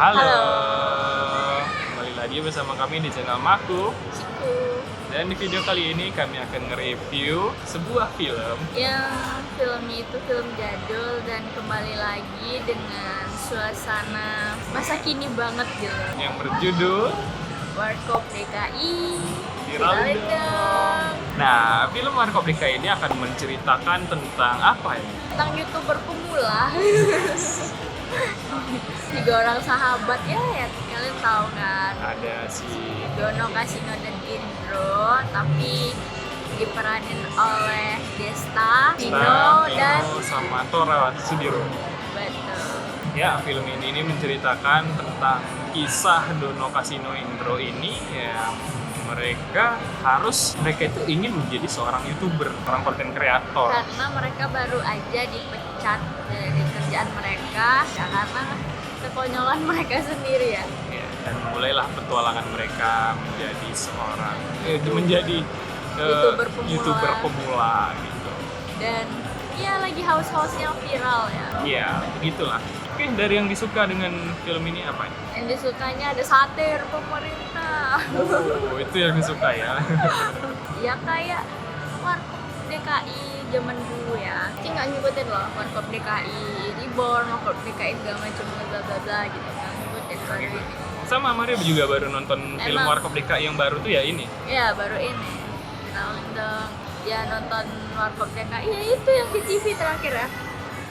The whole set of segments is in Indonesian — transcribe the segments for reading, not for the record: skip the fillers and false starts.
Halo. Halo. Kembali lagi bersama kami di channel Maku. Ciku. Dan di video kali ini kami akan nge-review sebuah film Yang filmnya itu film jadul dan kembali lagi dengan suasana masa kini banget gitu. yang berjudul Warkop DKI. Viral Dong. Nah, film Warkop DKI ini akan menceritakan tentang apa ya? Tentang YouTuber pemula. 3 orang sahabat ya kalian tahu kan? Ada si Dono, Kasino, dan Indro, tapi diperanin oleh Desta, Dino, dan sama Tora Sudiro. betul. Ya, film ini menceritakan tentang kisah Dono, Kasino, Indro ini ya. Mereka itu ingin menjadi seorang YouTuber, seorang konten kreator. Karena mereka baru aja dipecat dari kerjaan mereka ya, karena kekonyolan mereka sendiri ya. Ya, dan mulailah petualangan mereka menjadi YouTuber pemula gitu. Dan ya lagi haus-hausnya viral ya. Ya, begitulah. Oke, dari yang disuka dengan film ini apa? Yang disukanya ada satir pemerintah. Oh, itu yang disuka ya. Ya kayak Warkop DKI zaman dulu ya. Kita nggak ngikutin loh Warkop DKI Reborn, Warkop DKI segala macam bla bla bla gitu kan. Ngikutin baru ini. Sama Mario juga baru nonton film Emang. Warkop DKI yang baru tuh ya ini. Ya baru ini. Nonton ya nonton Warkop DKI ya itu yang di TV terakhir ya.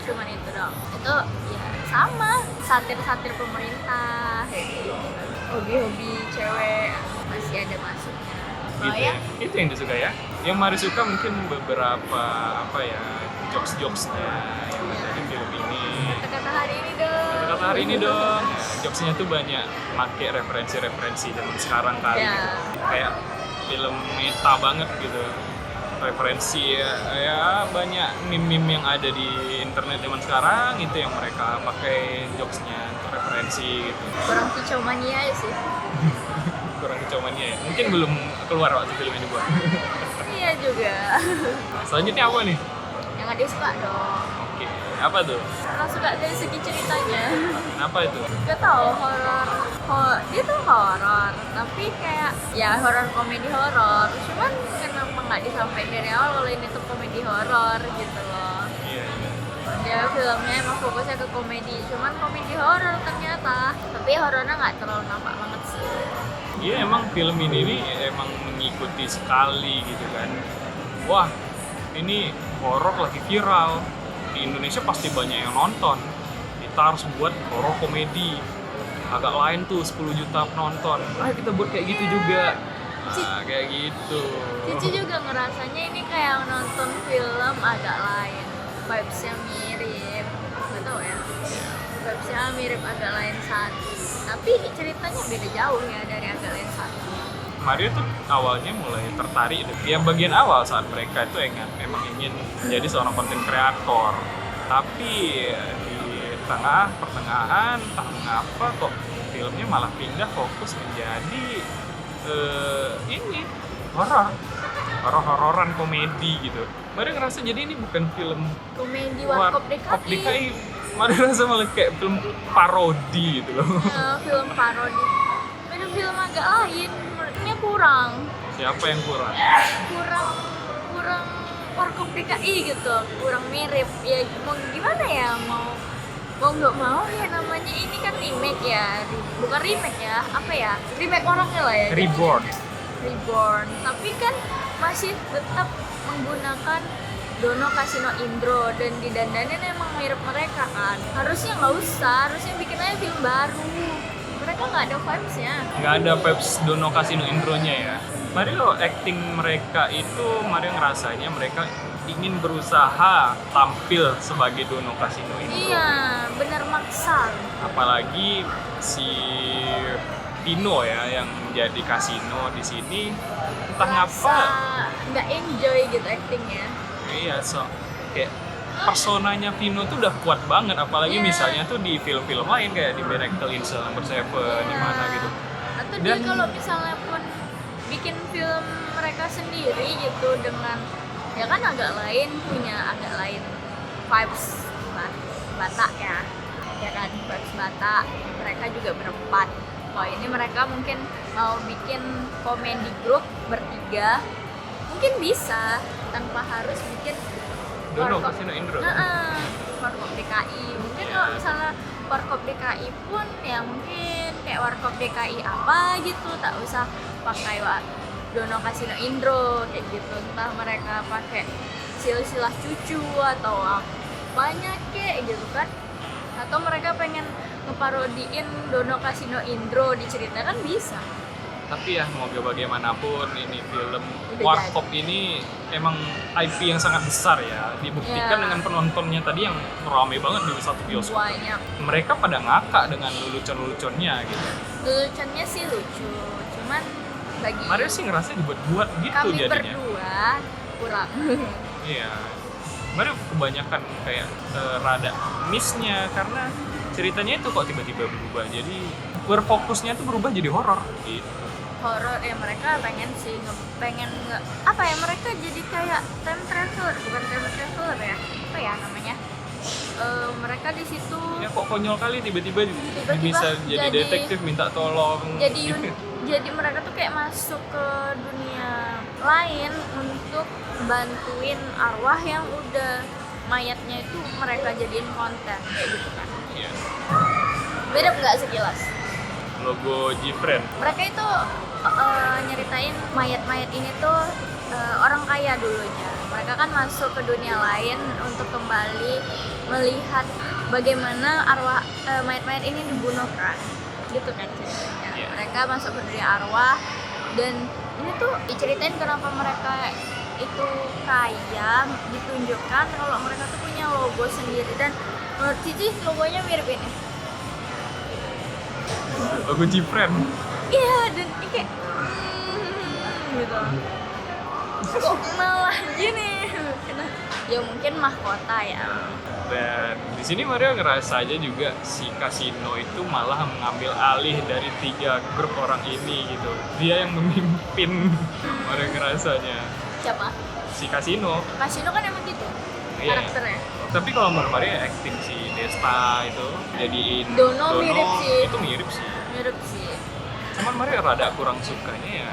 Cuman itu dong. Itu ya sama satir-satir pemerintah kayak gitu. Hobi-hobi cewek masih ada masuknya. Gitu ya. Itu yang disuka ya. Yang Mario suka mungkin beberapa jokes-jokesnya yang ada di film ini. Kata-kata hari ini dong. Kata hari ini dong, ya, jokesnya tuh banyak pakai referensi-referensi zaman sekarang kali. Ya. Kayak film meta banget gitu. Referensi ya banyak meme-meme yang ada di internet zaman sekarang itu yang mereka pakai jokesnya untuk referensi gitu. Kurang kicau mania ya sih. Kurang kecomanya ya. Mungkin belum keluar waktu film ini buat. Iya juga. Selanjutnya apa nih? Yang ada suka dong. Oke, apa tuh? Karena suka dari segi ceritanya. Kenapa itu? Gak tau horor. Dia tuh horor, tapi kayak ya horor komedi horor. Cuman kenapa nggak disampaikan dari awal kalau ini tuh komedi horor gitu loh. Iya. Dia filmnya emang fokusnya ke komedi, cuman komedi horor ternyata. Tapi horornya nggak terlalu nampak banget sih. Iya, emang film ini emang mengikuti sekali gitu kan. Wah, ini horor lagi viral. Di Indonesia pasti banyak yang nonton. Kita harus buat horor komedi. Agak lain tuh 10 juta penonton. Kita buat kayak gitu juga. Nah, kayak gitu. Cici juga ngerasanya ini kayak nonton film agak lain. Vibes-nya mirip. Gak tau ya. Vibes-nya mirip agak lain satu. Tapi ceritanya beda jauh ya dari agak lain satu. Mario tuh awalnya mulai tertarik yang bagian awal saat mereka itu emang ingin menjadi seorang konten kreator, tapi di pertengahan entah mengapa kok filmnya malah pindah fokus menjadi ini hororan komedi gitu. Mario ngerasa jadi ini bukan film Komedi Warkop DKI. Mario ngerasa malah kayak film parodi gitu loh. Film parodi. Beda film agak lain. Menurutnya kurang Siapa yang kurang? kurang Warkop DKI gitu, kurang mirip ya. Mau gimana ya, mau nggak mau ya, namanya ini kan remake ya, bukan remake ya, apa ya, remake orangnya lah ya, Reborn, tapi kan masih tetap menggunakan Dono, Kasino, Indro, dan didandanin emang mirip mereka kan. Harusnya nggak usah, harusnya bikin aja film baru. Mereka nggak ada vibes-nya. Nggak ada vibes Dono, Kasino, Indro-nya ya. Mario acting mereka itu, Mario ngerasanya mereka ingin berusaha tampil sebagai Dono, Kasino, Indro. Iya, bener maksa. Apalagi si Pino ya yang jadi Kasino di sini, entah ngapa. Nggak enjoy gitu actingnya. Iya, kayak personanya Pino tuh udah kuat banget, apalagi Yeah. misalnya tuh di film-film lain kayak di Miracle in Cell No. 7 di mana gitu. Atau dia kalau misalnya pun bikin film mereka sendiri gitu dengan ya kan agak lain, punya agak lain vibes Batak ya. ya kan, Bagus Bata, mereka juga berempat. Kalau ini mereka mungkin mau bikin komedi grup bertiga, mungkin bisa tanpa harus bikin Dono Warkop. Kasino Indro. Warkop DKI. Mungkin kalau misalnya Warkop DKI pun ya mungkin kayak Warkop DKI apa gitu, tak usah pakai Dono Kasino Indro kayak gitu. Entah mereka pakai silsilah cucu atau banyak kayak gitu kan. Atau mereka pengen ngeparodiin Dono Kasino Indro diceritakan bisa. Tapi ya mau bagaimanapun ini film Udah Warkop ini emang IP yang sangat besar ya. Dibuktikan Ya. dengan penontonnya tadi yang ramai banget di satu bioskop. Banyak. Mereka pada ngakak dengan lelucon-leluconnya gitu. Lucunya sih lucu, cuman bagi Mario sih ngerasa dibuat-buat gitu kami jadinya. berdua kurang. Iya. Mario kebanyakan kayak rada miss-nya karena ceritanya itu kok tiba-tiba berubah. Jadi berfokusnya tuh berubah jadi horor gitu. Horor ya, mereka pengen sih apa ya, mereka jadi kayak time traveler, bukan time traveler ya, apa ya namanya, mereka di situ Ya kok konyol kali tiba-tiba Tiba-tiba bisa jadi jadi- detektif minta tolong. jadi mereka tuh kayak masuk ke dunia lain untuk bantuin arwah yang udah mayatnya itu mereka jadiin konten kayak gitu kan. Iya. Beda nggak sekilas? Logo Gfriend. Mereka itu nyeritain mayat-mayat ini tuh orang kaya dulunya. Mereka kan masuk ke dunia lain untuk kembali melihat bagaimana arwah mayat-mayat ini dibunuh kan, gitu kan ceritanya. Iya. Mereka masuk ke dunia arwah dan ini tuh diceritain kenapa mereka itu kaya, ditunjukkan kalau mereka tuh punya logo sendiri dan menurut Cici logonya mirip ini. Logo Gfriend. Iya, dan ini kayak gitu. Kok malah gini? Ya mungkin mahkota ya. Dan di sini Mario ngerasa aja juga si Kasino itu malah mengambil alih dari 3 grup orang ini gitu. Dia yang memimpin. Mario ngerasanya. Siapa? Si Kasino. Kasino kan emang gitu Iya. karakternya. Tapi kalau menurut Mario acting si Desta itu jadiin Dono mirip sih. Itu mirip sih. Mirip sih. Cuman Mario rada kurang sukanya ya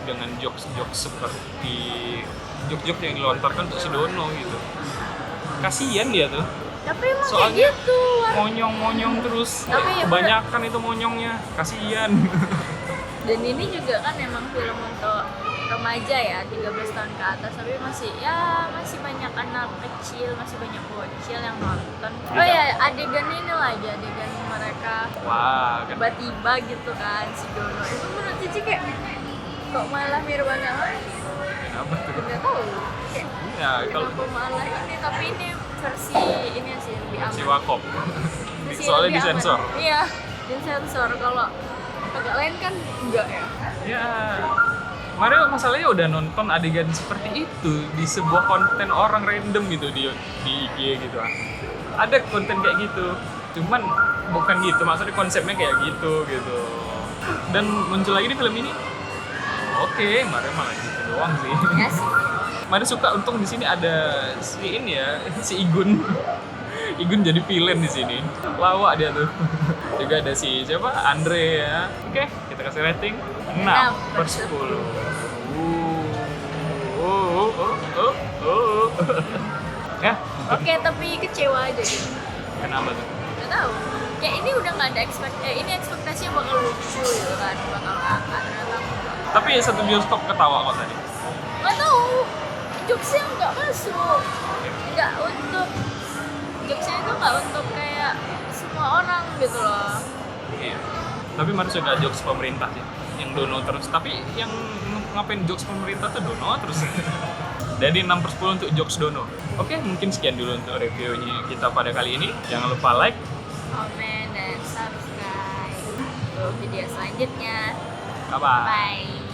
dengan jokes-jokes seperti jokes-jokes yang dilontarkan untuk si Dono gitu. Kasian dia tuh. Tapi emang Soalnya kayak gitu. monyong-monyong terus. Tapi ya Kebanyakan itu monyongnya. Kasian. Dan ini juga kan emang film untuk remaja ya, 13 tahun ke atas, tapi masih banyak anak kecil, masih banyak bocil yang nonton. Oh ya, adegan ini lagi, adegan mereka Wah, kan tiba-tiba gitu kan si Dono. Itu menurut Cici kayak kok malah mirip banget lagi. kenapa tuh? Nggak tahu. Kayak Ya, kalau kenapa malah ini, tapi ini versi ini sih lebih aman. si Wakop. Versi Soalnya lebih aman. disensor. Iya, disensor. Kalau agak lain kan enggak ya. Ya, Mario masalahnya udah nonton adegan seperti itu di sebuah konten orang random gitu di IG gitu. Ada konten kayak gitu, cuman bukan gitu, maksudnya konsepnya kayak gitu. Dan muncul lagi di film ini. Oke, Mario malah gitu doang sih. Ya sih. Mario suka untung di sini ada si ini ya, si Igun. Igun jadi villain di sini. Lawak dia tuh. Juga ada si siapa? Andre ya. Oke, kita kasih rating 6/10. Ya, Oke, tapi kecewa aja gitu. kenapa tuh? Gak tahu. Kayak ini udah nggak ada ini ekspektasinya bakal lucu gitu kan, bakal ngakak, ternyata enggak. Tapi ya satu bioskop ketawa kok tadi. Nggak tahu. Jokesnya nggak masuk. Nggak untuk jokesnya itu nggak untuk kayak semua orang gitu loh. Iya. Tapi Mario suka jokes pemerintah sih, yang Dono terus. Tapi yang ngapain jokes pemerintah tuh Dono terus. Jadi 6/10 untuk jokes Dono. Oke, mungkin sekian dulu untuk reviewnya kita pada kali ini. Jangan lupa like. Komen dan subscribe untuk video selanjutnya. Bye-bye. Bye.